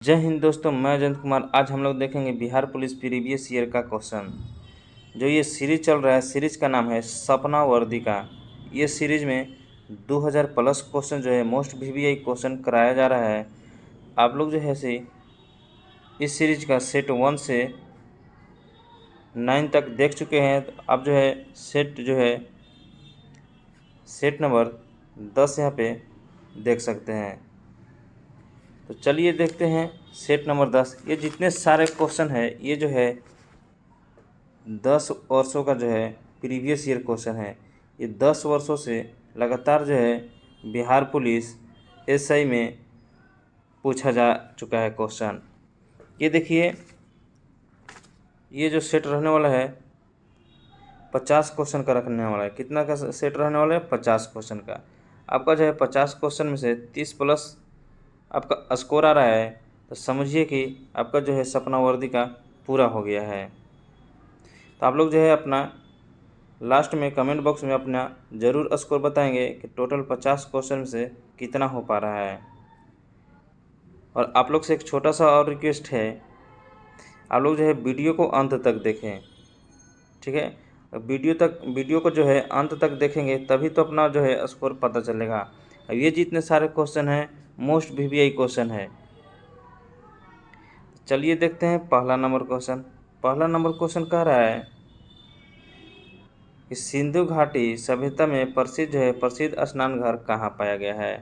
जय हिंद दोस्तों, मैं अजंत कुमार। आज हम लोग देखेंगे बिहार पुलिस प्रीवियस ईयर का क्वेश्चन। जो ये सीरीज चल रहा है, सीरीज का नाम है सपना वर्दी का। ये सीरीज में 2000 प्लस क्वेश्चन जो है मोस्ट वीवीआई क्वेश्चन कराया जा रहा है। आप लोग जो है से इस सीरीज का सेट 1 से 9 तक देख चुके हैं। तो अब जो है सेट नंबर 10 यहाँ पे देख सकते हैं। तो चलिए देखते हैं सेट नंबर 10। ये जितने सारे क्वेश्चन है ये जो है 10 वर्षों का जो है प्रीवियस ईयर क्वेश्चन है। ये 10 वर्षों से लगातार जो है बिहार पुलिस एसआई में पूछा जा चुका है क्वेश्चन। ये देखिए, ये जो सेट रहने वाला है 50 क्वेश्चन का रखने वाला है। कितना का सेट रहने वाला है? 50 क्वेश्चन का। आपका जो है 50 क्वेश्चन में से 30 प्लस आपका स्कोर आ रहा है, तो समझिए कि आपका जो है सपना वर्दी का पूरा हो गया है। तो आप लोग जो है अपना लास्ट में कमेंट बॉक्स में अपना ज़रूर स्कोर बताएंगे कि टोटल 50 क्वेश्चन में से कितना हो पा रहा है। और आप लोग से एक छोटा सा और रिक्वेस्ट है, आप लोग जो है वीडियो को अंत तक देखें, ठीक है? वीडियो को जो है अंत तक देखेंगे तभी तो अपना जो है स्कोर पता चलेगा। अब ये जितने सारे क्वेश्चन हैं मोस्ट वीवीआई क्वेश्चन है। चलिए देखते हैं पहला नंबर क्वेश्चन। पहला नंबर क्वेश्चन कह रहा है कि सिंधु घाटी सभ्यता में प्रसिद्ध स्नान घर कहाँ पाया गया है?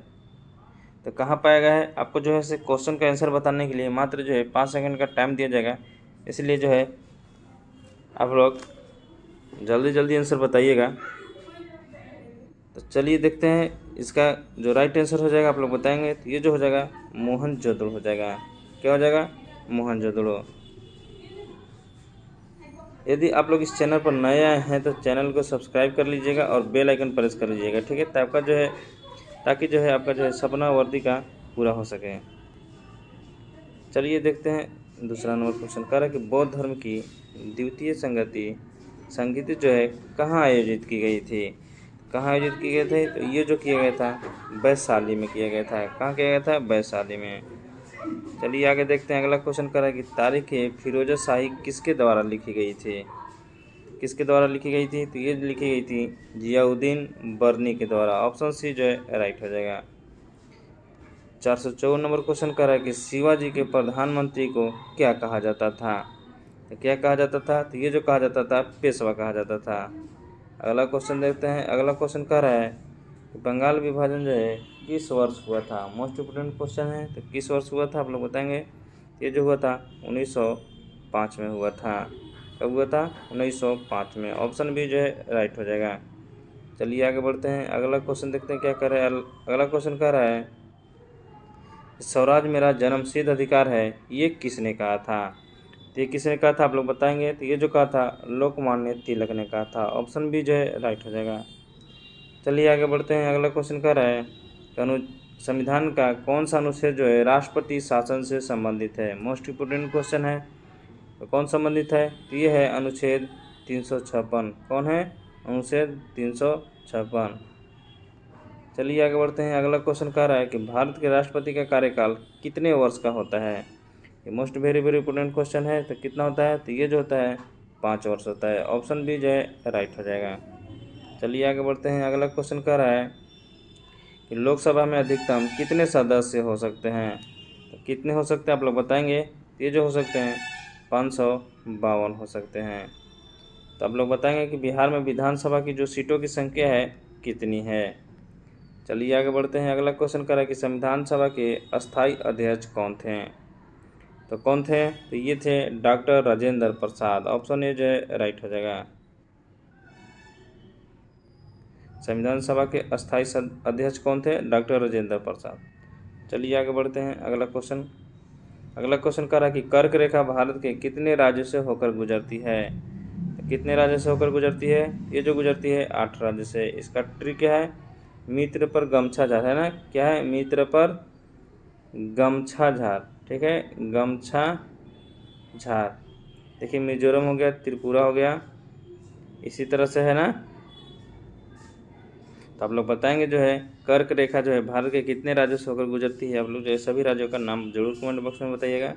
तो कहाँ पाया गया है, आपको जो है से क्वेश्चन का आंसर बताने के लिए मात्र जो है 5 सेकंड का टाइम दिया जाएगा। इसलिए जो है आप लोग जल्दी जल्दी आंसर बताइएगा। तो चलिए देखते हैं इसका जो राइट आंसर हो जाएगा आप लोग बताएंगे। तो ये जो हो जाएगा मोहनजोदड़ो हो जाएगा। क्या हो जाएगा? मोहनजोदड़ो। यदि आप लोग इस चैनल पर नए आए हैं तो चैनल को सब्सक्राइब कर लीजिएगा और बेल आइकन प्रेस कर लीजिएगा, ठीक है? ताकि जो है आपका जो है सपना वर्दी का पूरा हो सके। चलिए देखते हैं दूसरा नंबर क्वेश्चन कह रहा है कि बौद्ध धर्म की द्वितीय संगीति जो है कहाँ आयोजित की गई थी? कहाँ आयोजित की गई थी? तो ये जो किया गया था वैशाली में किया गया था। कहाँ किया गया था? वैशाली में। चलिए आगे देखते हैं। अगला क्वेश्चन कह रहा है कि तारीख फिरोजा शाही किसके द्वारा लिखी गई थी? किसके द्वारा लिखी गई थी? तो ये लिखी गई थी जियाउद्दीन बर्नी के द्वारा। ऑप्शन सी जो है राइट हो जाएगा। 454 नंबर क्वेश्चन कर रहा है कि शिवाजी के प्रधानमंत्री को क्या कहा जाता था? तो क्या कहा जाता था? तो ये जो कहा जाता था पेशवा कहा जाता था। अगला क्वेश्चन देखते हैं। अगला क्वेश्चन कह रहा है कि बंगाल विभाजन जो है किस वर्ष हुआ था? मोस्ट इम्पोर्टेंट क्वेश्चन है। तो किस वर्ष हुआ था आप लोग बताएंगे। ये जो हुआ था 1905 में हुआ था। कब हुआ था? 1905 में। ऑप्शन बी जो है राइट हो जाएगा। चलिए आगे बढ़ते हैं। अगला क्वेश्चन देखते हैं क्या कर रहा है। अगला क्वेश्चन कह रहा है स्वराज मेरा जन्मसिद्ध अधिकार है, ये किसने कहा था? तो ये किसने कहा था आप लोग बताएंगे। तो ये जो कहा था लोकमान्य तिलक ने कहा था। ऑप्शन बी जो है राइट हो जाएगा। चलिए आगे बढ़ते हैं। अगला क्वेश्चन कह रहा है कि संविधान का कौन सा अनुच्छेद जो है राष्ट्रपति शासन से संबंधित है? मोस्ट इम्पोर्टेंट क्वेश्चन है। तो कौन संबंधित है? तो ये है अनुच्छेद 356। कौन है? अनुच्छेद 356। चलिए आगे बढ़ते हैं। अगला क्वेश्चन कह रहा है कि भारत के राष्ट्रपति का कार्यकाल कितने वर्ष का होता है? ये मोस्ट वेरी इंपोर्टेंट क्वेश्चन है। तो कितना होता है? तो ये जो होता है 5 वर्ष होता है। ऑप्शन बी जो है राइट हो जाएगा। चलिए आगे बढ़ते हैं। अगला क्वेश्चन कह रहा है कि लोकसभा में अधिकतम कितने सदस्य हो सकते हैं? तो कितने हो सकते हैं आप लोग बताएंगे। तो ये जो हो सकते हैं 552 हो सकते हैं। तो आप लोग बताएंगे कि बिहार में विधानसभा की जो सीटों की संख्या है कितनी है। चलिए आगे बढ़ते हैं। अगला क्वेश्चन करा कि संविधान सभा के अस्थाई अध्यक्ष कौन थे? तो कौन थे? तो ये थे doctor Rajendra Prasad. Option A जो है राइट हो जाएगा। संविधान सभा के अस्थाई अध्यक्ष कौन थे? डॉक्टर राजेंद्र प्रसाद। चलिए आगे बढ़ते हैं। अगला क्वेश्चन करा कि कर्क रेखा भारत के कितने राज्यों से होकर गुजरती है? तो कितने राज्यों से होकर गुजरती है? ये जो गुजरती है 8 राज्य से। इसका ट्रिक क्या है? मित्र पर गमछा झार है ना। क्या है? मित्र पर गमछा झार, ठीक है? गमछा झार। देखिए मिजोरम हो गया, त्रिपुरा हो गया, इसी तरह से है ना। तो आप लोग बताएंगे जो है कर्क रेखा जो है भारत के कितने राज्यों से होकर गुजरती है। आप लोग जो है सभी राज्यों का नाम जरूर कमेंट बॉक्स में बताइएगा।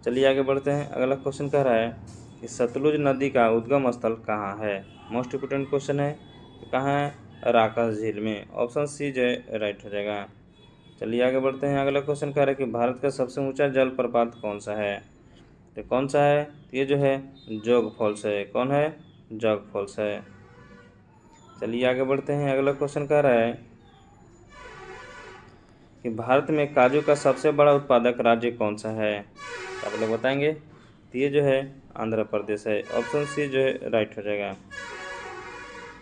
चलिए आगे बढ़ते हैं। अगला क्वेश्चन कह रहा है कि सतलुज नदी का उद्गम स्थल कहाँ है। मोस्ट इम्पोर्टेंट क्वेश्चन है। तो कहाँ है? अराकास झील में। ऑप्शन सी जो है राइट हो जाएगा। चलिए आगे बढ़ते हैं। अगला क्वेश्चन कह रहा है कि भारत का सबसे ऊंचा जलप्रपात कौन सा है। तो कौन सा है? ये जो है जोग फॉल्स है। कौन है? जोग फॉल्स है। चलिए आगे बढ़ते हैं। अगला क्वेश्चन कह रहा है कि भारत में काजू का सबसे बड़ा उत्पादक राज्य कौन सा है। तो आप लोग बताएंगे। तो ये जो है आंध्र प्रदेश है। ऑप्शन सी जो है राइट हो जाएगा।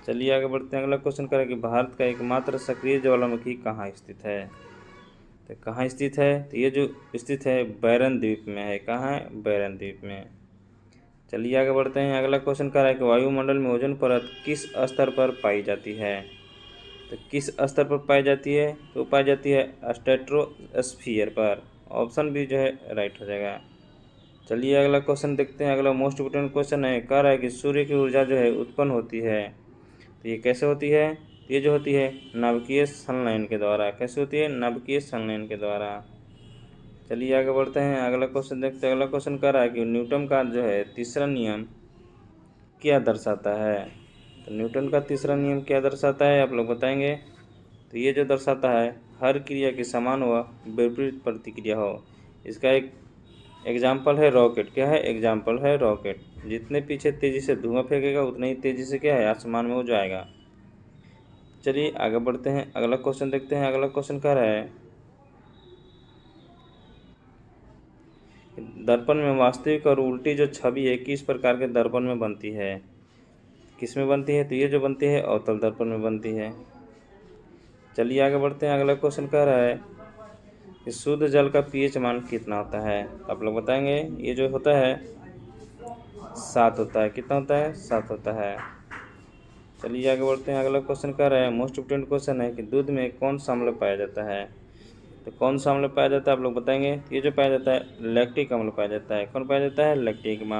चलिए आगे बढ़ते हैं। अगला क्वेश्चन करें कि भारत का एकमात्र सक्रिय ज्वालामुखी कहाँ स्थित है। तो कहाँ स्थित है? तो ये जो स्थित है बैरन द्वीप में है। कहाँ है? बैरन द्वीप में। चलिए आगे बढ़ते हैं। अगला क्वेश्चन कह रहा है कि वायुमंडल में ओजोन परत किस स्तर पर पाई जाती है। तो किस स्तर पर पाई जाती है? तो पाई जाती है स्ट्रेटोस्फीयर पर। ऑप्शन बी जो है राइट हो जाएगा। चलिए अगला क्वेश्चन देखते हैं। अगला मोस्ट इम्पोर्टेंट क्वेश्चन है। कह रहा है कि सूर्य की ऊर्जा जो है उत्पन्न होती है। तो ये कैसे होती है? तो ये जो होती है नाभिकीय संलयन के द्वारा। कैसे होती है? नाभिकीय संलयन के द्वारा। चलिए आगे बढ़ते हैं। अगला क्वेश्चन देखते हैं। अगला क्वेश्चन कह रहा है कि न्यूटन का जो है तीसरा नियम क्या दर्शाता है। तो न्यूटन का तीसरा नियम क्या दर्शाता है? आप लोग बताएंगे। तो ये जो दर्शाता है हर क्रिया की समान व विपरीत प्रतिक्रिया हो। इसका एक एग्जाम्पल है रॉकेट। क्या है? एग्जाम्पल है रॉकेट। जितने पीछे तेज़ी से धुआं फेंकेगा उतने ही तेज़ी से क्या है आसमान में वो जाएगा। चलिए आगे बढ़ते हैं। अगला क्वेश्चन देखते हैं। अगला क्वेश्चन कह रहा है दर्पण में वास्तविक और उल्टी जो छवि है किस प्रकार के दर्पण में बनती है। किस में बनती है? तो ये जो बनती है अवतल दर्पण में बनती है। चलिए आगे बढ़ते हैं। अगला क्वेश्चन कह रहा है कि शुद्ध जल का पीएच मान कितना होता है। आप लोग बताएंगे। ये जो होता है 7 होता है। कितना होता है? 7 होता है। चलिए आगे बढ़ते हैं। अगला क्वेश्चन कह रहा है मोस्ट इम्पोर्टेंट क्वेश्चन है कि दूध में कौन सा अम्ल पाया जाता है। तो कौन सा अम्ल पाया जाता है? आप लोग बताएंगे। ये जो पाया जाता है लैक्टिक अम्ल पाया जाता है। कौन पाया जाता है? लैक्टिक अम्ल।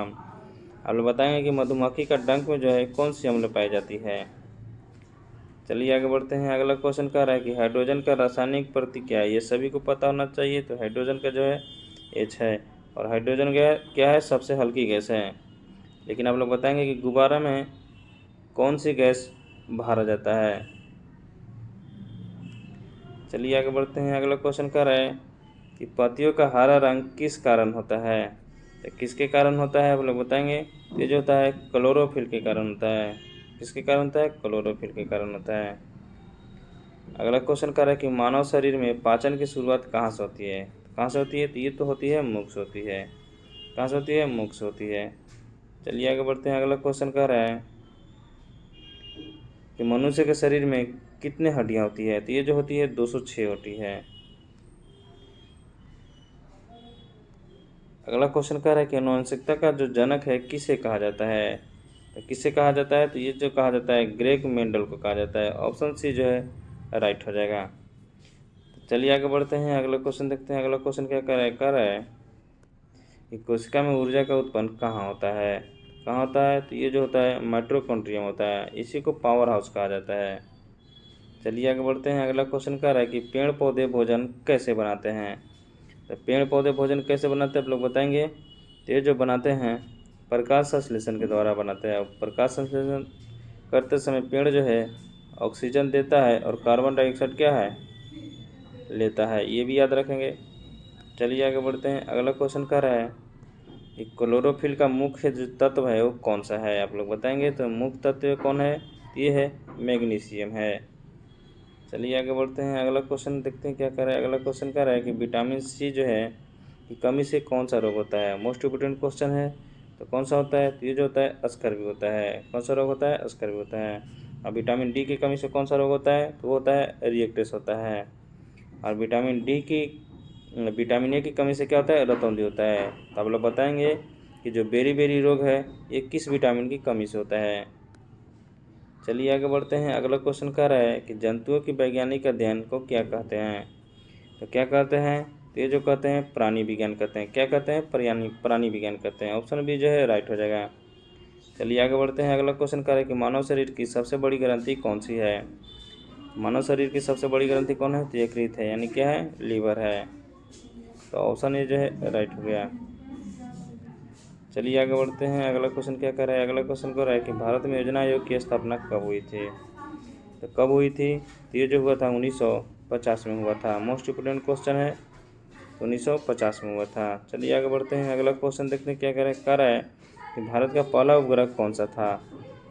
आप लोग बताएंगे कि मधुमक्खी का डंक में जो है कौन सी अम्ल पाई जाती है। चलिए आगे बढ़ते हैं। अगला क्वेश्चन कह रहा है कि हाइड्रोजन का रासायनिक प्रतिक्रिया है। ये सभी को पता होना चाहिए। तो हाइड्रोजन का जो है H है और हाइड्रोजन क्या है? सबसे हल्की गैस है। लेकिन आप लोग बताएंगे कि गुब्बारा में कौन सी गैस भरा जाता है। चलिए आगे बढ़ते हैं। अगला क्वेश्चन कह रहा है कि पत्तियों का हरा रंग किस कारण होता है। तो किसके कारण होता है? आप लोग बताएंगे। ये जो होता है क्लोरोफिल के कारण होता है। किसके कारण होता है? क्लोरोफिल के कारण होता है। अगला क्वेश्चन कह रहा है कि मानव शरीर में पाचन की शुरुआत कहाँ से होती है। कहाँ से होती है? तो ये तो होती है मुख से होती है। कहाँ से होती है? मुख से होती है। चलिए आगे बढ़ते हैं। अगला क्वेश्चन कह रहा है कि मनुष्य के शरीर में कितने हड्डियाँ होती है। तो ये जो होती है 206 होती है। अगला क्वेश्चन कह रहा है कि आनुवंशिकता का जो जनक है किसे कहा जाता है। तो किसे कहा जाता है? तो ये जो कहा जाता है ग्रेग मेंडल को कहा जाता है। ऑप्शन सी जो है राइट हो जाएगा। तो चलिए आगे बढ़ते हैं। अगला क्वेश्चन देखते हैं। अगला क्वेश्चन क्या कह रहा है कि कोशिका में ऊर्जा का उत्पन्न कहाँ होता है। कहाँ होता है? तो ये जो होता है माइटोकॉन्ड्रियम होता है। इसी को पावर हाउस कहा जाता है। चलिए आगे बढ़ते हैं। अगला क्वेश्चन कह रहा है कि पेड़ पौधे भोजन कैसे बनाते हैं। तो पेड़ पौधे भोजन कैसे बनाते हैं? आप लोग बताएंगे। तो ये जो बनाते हैं प्रकाश संश्लेषण के द्वारा बनाते हैं। प्रकाश संश्लेषण करते समय पेड़ जो है ऑक्सीजन देता है और कार्बन डाइऑक्साइड क्या है लेता है। ये भी याद रखेंगे। चलिए आगे बढ़ते हैं। अगला क्वेश्चन कह रहा है कि क्लोरोफिल का मुख्य जो तत्व है वो कौन सा है। आप लोग बताएंगे। तो मुख्य तत्व कौन है? ये है मैग्नीशियम है। चलिए आगे बढ़ते हैं। अगला क्वेश्चन देखते हैं क्या कह रहा है। अगला क्वेश्चन कह रहा है कि विटामिन सी जो है कि कमी से कौन सा रोग होता है। मोस्ट इम्पोर्टेंट क्वेश्चन है। तो कौन सा होता है? तो ये जो होता है स्कर्वी होता है। कौन सा रोग होता है? स्कर्वी होता है। और विटामिन डी की कमी से कौन सा रोग होता है? तो वो होता है रिएक्टेस होता है। और विटामिन ए की कमी से क्या होता है? रतौंधी होता है। तो आप लोग बताएंगे कि जो बेरी रोग है ये किस विटामिन की कमी से होता है। चलिए आगे बढ़ते हैं। अगला क्वेश्चन कह रहा है कि जंतुओं की वैज्ञानिक अध्ययन को क्या कहते हैं। तो क्या कहते हैं? तो ये जो कहते हैं प्राणी विज्ञान कहते हैं। क्या कहते हैं? प्राणी विज्ञान कहते हैं। ऑप्शन बी जो है राइट हो जाएगा। चलिए आगे बढ़ते हैं। अगला क्वेश्चन कह रहा है कि मानव शरीर की सबसे बड़ी ग्रंथि कौन सी है। मानव शरीर की सबसे बड़ी ग्रंथि कौन है? तो यकृत है, यानी क्या है? लीवर है। तो ऑप्शन ए जो है राइट हो गया। चलिए आगे बढ़ते हैं। अगला क्वेश्चन क्या कर रहा है? अगला क्वेश्चन कर रहा है कि भारत में योजना आयोग की स्थापना कब हुई थी? तो कब हुई थी? तो ये जो हुआ था 1950 में हुआ था। मोस्ट इम्पोर्टेंट क्वेश्चन है, 1950 में हुआ था। चलिए आगे बढ़ते हैं। अगला क्वेश्चन देखते हैं क्या कह रहा है कि भारत का पहला उपग्रह कौन सा था?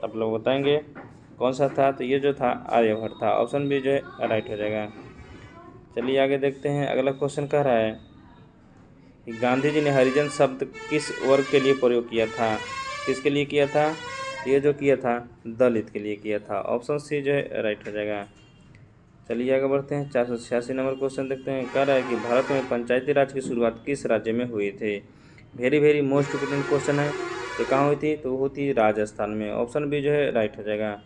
आप लोग बताएंगे कौन सा था? तो ये जो था आर्यभट्ट था। ऑप्शन बी जो है राइट हो जाएगा। चलिए आगे देखते हैं। अगला क्वेश्चन कह रहा है कि गांधी जी ने हरिजन शब्द किस वर्ग के लिए प्रयोग किया था? किसके लिए किया था? तो ये जो किया था दलित के लिए किया था। ऑप्शन सी जो है राइट हो जाएगा। चलिए आगे बढ़ते हैं। 486 नंबर क्वेश्चन देखते हैं। कह रहा है कि भारत में पंचायती राज की शुरुआत किस राज्य में हुई थी? वेरी मोस्ट इम्पोर्टेंट क्वेश्चन है। तो कहाँ हुई थी? तो वो थी राजस्थान में। ऑप्शन बी जो है राइट हो जाएगा।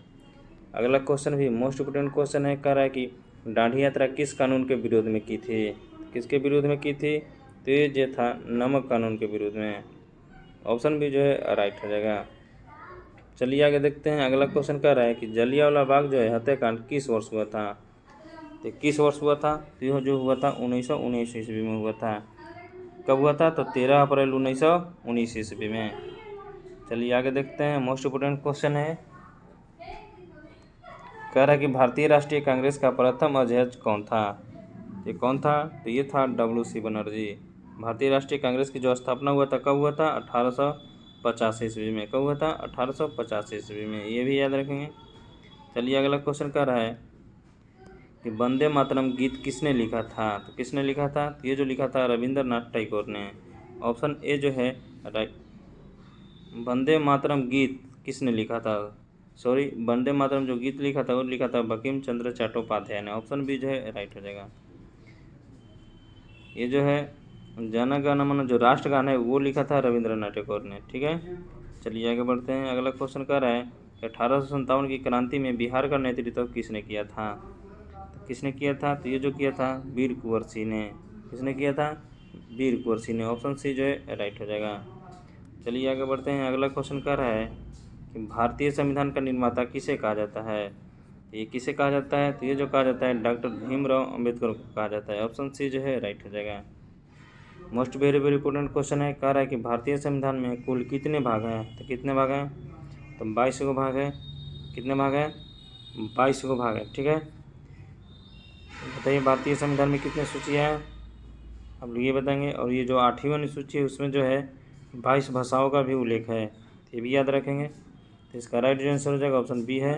अगला क्वेश्चन भी मोस्ट इम्पोर्टेंट क्वेश्चन है। कह रहा है कि दांडी यात्रा किस कानून के विरोध में की थी? किसके विरोध में की थी? तो ये जो था नमक कानून के विरोध में। ऑप्शन बी जो है राइट हो जाएगा। चलिए आगे देखते हैं। अगला क्वेश्चन कह रहा है कि जलियांवाला बाग जो है हत्याकांड किस वर्ष हुआ था? तो किस वर्ष हुआ था? तो यह जो हुआ था 1919 ईस्वी में हुआ था। कब हुआ था? तो 13 अप्रैल 1919 ईस्वी में। चलिए आगे देखते हैं। मोस्ट इम्पोर्टेंट क्वेश्चन है। कह रहा है कि भारतीय राष्ट्रीय कांग्रेस का प्रथम अध्यक्ष कौन था? ये कौन था? तो ये था WC बनर्जी। भारतीय राष्ट्रीय कांग्रेस की जो स्थापना हुआ था कब हुआ था? 1850 ईस्वी में। कब हुआ था? 1850 ईस्वी में। ये भी याद रखेंगे। चलिए अगला क्वेश्चन कह रहा है कि वंदे मातरम गीत किसने लिखा था? तो किसने लिखा था? तो ये जो लिखा था रविंद्रनाथ टैगोर ने। ऑप्शन ए जो है राइट। वंदे मातरम गीत किसने लिखा था? सॉरी, वंदे मातरम जो गीत लिखा था वो लिखा था बंकिम चंद्र चट्टोपाध्याय ने। ऑप्शन बी जो है राइट हो जाएगा। ये जो है जन गण मन जो राष्ट्रगान है वो लिखा था रविंद्रनाथ टैगोर ने। ठीक है। चलिए आगे बढ़ते हैं। अगला क्वेश्चन कह रहा है कि 1857 की क्रांति में बिहार का नेतृत्व किसने किया था? तो किसने किया था? तो ये जो किया था वीर कुंवर सिंह ने। किसने किया था? वीर कुंवर सिंह ने। ऑप्शन सी जो है राइट हो जाएगा। चलिए आगे बढ़ते हैं। अगला क्वेश्चन कह रहा है कि भारतीय संविधान का निर्माता किसे कहा जाता है? ये किसे कहा जाता है? तो ये जो कहा जाता है डॉक्टर भीमराव अंबेडकर को कहा जाता है। ऑप्शन सी जो है राइट हो जाएगा। मोस्ट वेरी इंपॉर्टेंट क्वेश्चन है। कह रहा है कि भारतीय संविधान में कुल कितने भाग हैं? तो कितने भाग हैं? तो 22 को भाग है। कितने भाग हैं? 22 को भाग है। ठीक है। बताइए भारतीय संविधान में कितने सूचियाँ हैं? अब ये बताएंगे। और ये जो 8वीं वाली सूची है उसमें जो है 22 भाषाओं का भी उल्लेख है। ये भी याद रखेंगे। तो इसका राइट आंसर हो जाएगा ऑप्शन बी है।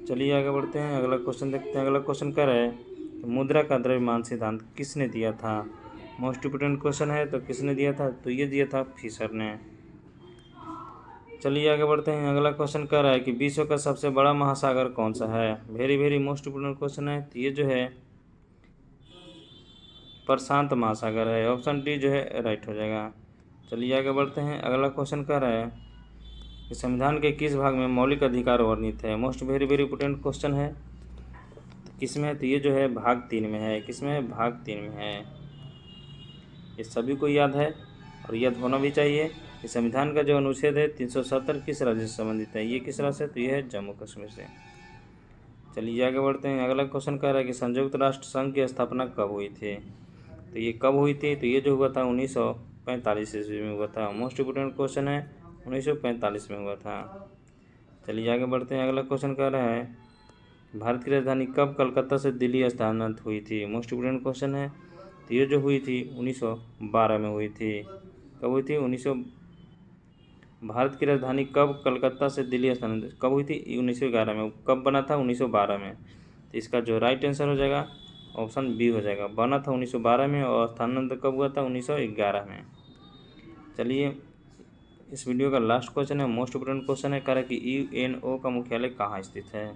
चलिए आगे बढ़ते हैं। अगला क्वेश्चन देखते हैं। अगला क्वेश्चन कह रहा है कि मुद्रा का द्रव्यमान सिद्धांत किसने दिया था? मोस्ट इम्पोर्टेंट क्वेश्चन है। तो किसने दिया था? तो ये दिया था फिशर ने। चलिए आगे बढ़ते हैं। अगला क्वेश्चन कह रहा है कि विश्व का सबसे बड़ा महासागर कौन सा है? वेरी मोस्ट इम्पोर्टेंट क्वेश्चन है। तो ये जो है प्रशांत महासागर है। ऑप्शन डी जो है राइट हो जाएगा। चलिए आगे बढ़ते हैं। अगला क्वेश्चन कह रहा है कि संविधान के किस भाग में मौलिक अधिकार वर्णित है? मोस्ट वेरी इंपॉर्टेंट क्वेश्चन है। किसमें है? तो ये जो है भाग 3 में है। किसमें है? भाग 3 में है। ये सभी को याद है और याद होना भी चाहिए कि संविधान का जो अनुच्छेद है 370 किस राज्य से संबंधित है? ये किस राज्य से? तो ये है जम्मू कश्मीर से। चलिए आगे बढ़ते हैं। अगला क्वेश्चन कह रहा है कि संयुक्त राष्ट्र संघ की स्थापना कब हुई थी? तो ये कब हुई थी? तो ये जो हुआ था 1945 ईस्वी में हुआ था। मोस्ट इम्पोर्टेंट क्वेश्चन है। 1945 में हुआ था। चलिए आगे बढ़ते हैं। अगला क्वेश्चन कह रहा है भारत की राजधानी कब कलकत्ता से दिल्ली स्थानांतरित हुई थी? मोस्ट इम्पोर्टेंट क्वेश्चन है। तो ये जो हुई थी 1912 में हुई थी। कब हुई थी? भारत की राजधानी कब कलकत्ता से दिल्ली स्थानांतरित कब हुई थी? 1911 में। कब बना था? 1912 में। तो इसका जो राइट आंसर हो जाएगा ऑप्शन बी हो जाएगा। बना था 1912 में और स्थानांतरित कब हुआ था? 1911 में। चलिए इस वीडियो का लास्ट क्वेश्चन है। मोस्ट इम्पोर्टेंट क्वेश्चन है। कह रहा है कि UNO का मुख्यालय कहाँ स्थित है?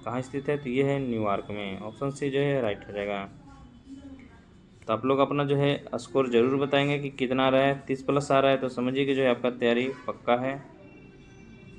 कहाँ स्थित है? तो ये है न्यूयॉर्क में। ऑप्शन सी जो है राइट हो जाएगा। तो आप लोग अपना जो है स्कोर ज़रूर बताएंगे कि कितना आ रहा है। 30+ आ रहा है तो समझिए कि जो है आपका तैयारी पक्का है।